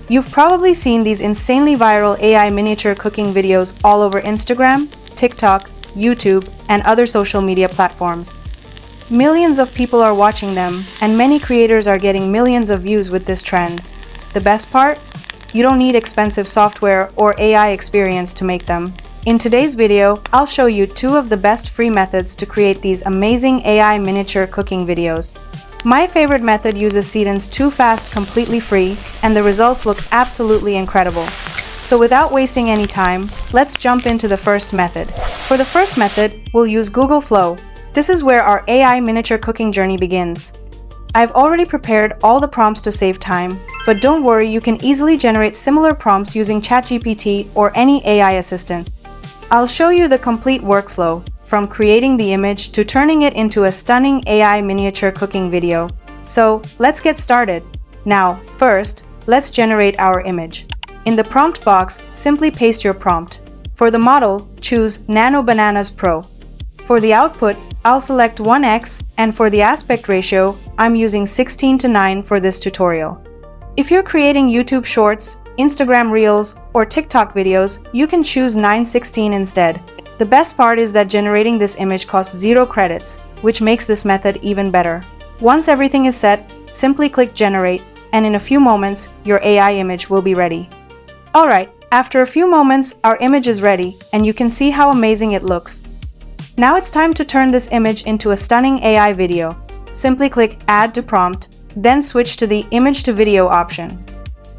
You've probably seen these insanely viral AI miniature cooking videos all over Instagram, TikTok, YouTube, and other social media platforms. Millions of people are watching them, and many creators are getting millions of views with this trend. The best part? You don't need expensive software or AI experience to make them. In today's video, I'll show you 2 of the best free methods to create these amazing AI miniature cooking videos. My favorite method uses Seedance 2 Fast completely free, and the results look absolutely incredible. So without wasting any time, let's jump into the first method. For the first method, we'll use Google Flow. This is where our AI miniature cooking journey begins. I've already prepared all the prompts to save time, but don't worry, you can easily generate similar prompts using ChatGPT or any AI assistant. I'll show you the complete workflow, from creating the image to turning it into a stunning AI miniature cooking video. So, let's get started. Now, first, let's generate our image. In the prompt box, simply paste your prompt. For the model, choose Nano Bananas Pro. For the output, I'll select 1x, and for the aspect ratio, I'm using 16:9 for this tutorial. If you're creating YouTube Shorts, Instagram Reels, or TikTok videos, you can choose 9:16 instead. The best part is that generating this image costs 0 credits, which makes this method even better. Once everything is set, simply click Generate, and in a few moments, your AI image will be ready. Alright, after a few moments, our image is ready, and you can see how amazing it looks. Now it's time to turn this image into a stunning AI video. Simply click Add to Prompt, then switch to the Image to Video option.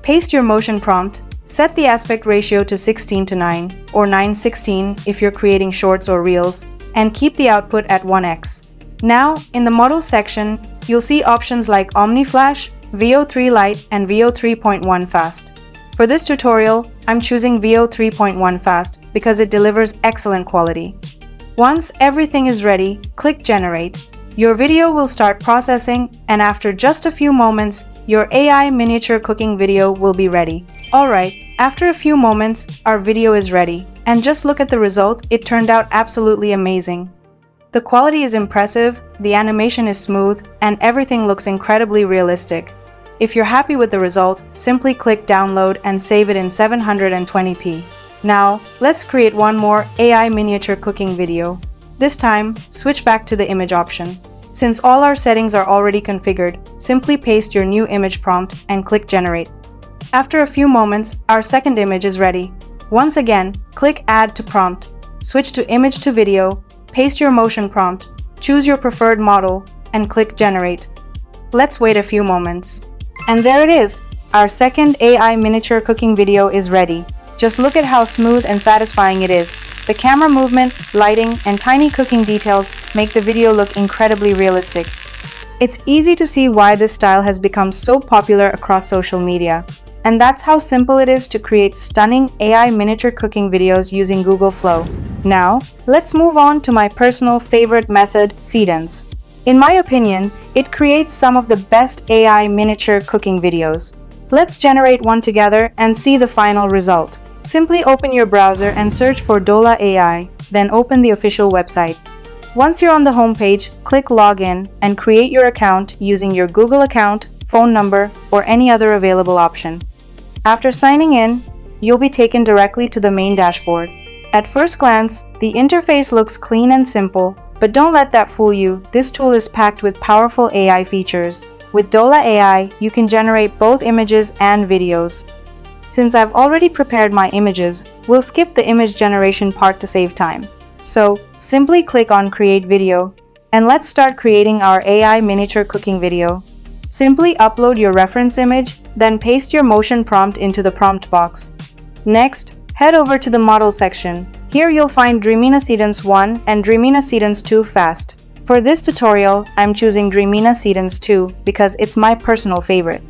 Paste your motion prompt. Set the aspect ratio to 16:9 or 9:16 if you're creating shorts or reels, and keep the output at 1x. Now, in the model section, you'll see options like OmniFlash, VO3 Lite, and VO 3.1 Fast. For this tutorial, I'm choosing VO 3.1 Fast because it delivers excellent quality. Once everything is ready, click Generate. Your video will start processing, and after just a few moments, your AI miniature cooking video will be ready. Alright, after a few moments, our video is ready, and just look at the result, it turned out absolutely amazing. The quality is impressive, the animation is smooth, and everything looks incredibly realistic. If you're happy with the result, simply click Download and save it in 720p. Now, let's create one more AI miniature cooking video. This time, switch back to the image option. Since all our settings are already configured, simply paste your new image prompt and click Generate. After a few moments, our second image is ready. Once again, click Add to Prompt, switch to Image to Video, paste your motion prompt, choose your preferred model, and click Generate. Let's wait a few moments. And there it is! Our second AI miniature cooking video is ready. Just look at how smooth and satisfying it is. The camera movement, lighting, and tiny cooking details make the video look incredibly realistic. It's easy to see why this style has become so popular across social media. And that's how simple it is to create stunning AI miniature cooking videos using Google Flow. Now, let's move on to my personal favorite method, Seedance. In my opinion, it creates some of the best AI miniature cooking videos. Let's generate one together and see the final result. Simply open your browser and search for Dola AI, then open the official website. Once you're on the homepage, click Login and create your account using your Google account, phone number, or any other available option. After signing in, you'll be taken directly to the main dashboard. At first glance, the interface looks clean and simple, but don't let that fool you. This tool is packed with powerful AI features. With Dola AI, you can generate both images and videos. Since I've already prepared my images, we'll skip the image generation part to save time. So, simply click on Create Video, and let's start creating our AI miniature cooking video. Simply upload your reference image, then paste your motion prompt into the prompt box. Next, head over to the model section. Here you'll find Dreamina Seedance 1 and Dreamina Seedance 2 Fast. For this tutorial, I'm choosing Dreamina Seedance 2 because it's my personal favorite.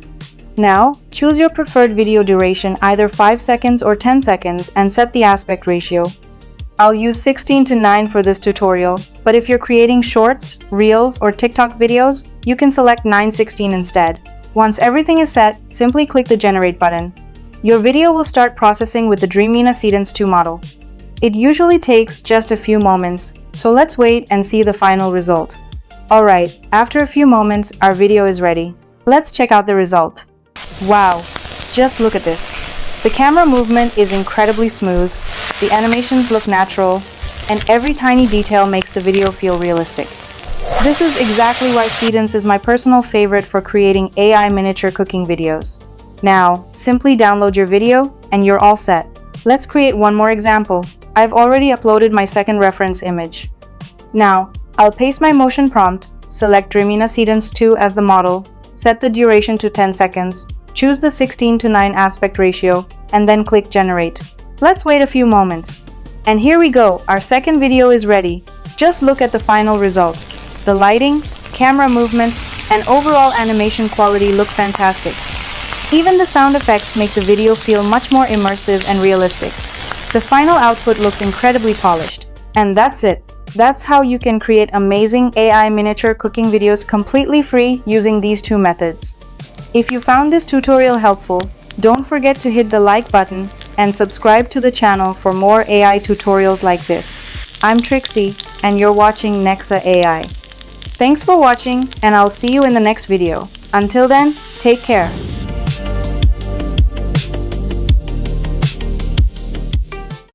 Now, choose your preferred video duration, either 5 seconds or 10 seconds, and set the aspect ratio. I'll use 16:9 for this tutorial, but if you're creating shorts, reels, or TikTok videos, you can select 9:16 instead. Once everything is set, simply click the Generate button. Your video will start processing with the Dreamina Seedance 2 model. It usually takes just a few moments, so let's wait and see the final result. Alright, after a few moments, our video is ready. Let's check out the result. Wow! Just look at this. The camera movement is incredibly smooth, the animations look natural, and every tiny detail makes the video feel realistic. This is exactly why Seedance is my personal favorite for creating AI miniature cooking videos. Now, simply download your video and you're all set. Let's create one more example. I've already uploaded my second reference image. Now, I'll paste my motion prompt, select Dreamina Seedance 2 as the model, set the duration to 10 seconds, choose the 16:9 aspect ratio, and then click Generate. Let's wait a few moments. And here we go, our second video is ready. Just look at the final result. The lighting, camera movement, and overall animation quality look fantastic. Even the sound effects make the video feel much more immersive and realistic. The final output looks incredibly polished. And that's it. That's how you can create amazing AI miniature cooking videos completely free using these two methods. If you found this tutorial helpful, don't forget to hit the like button and subscribe to the channel for more AI tutorials like this. I'm Trixie, and you're watching Nexa AI. Thanks for watching, and I'll see you in the next video. Until then, take care.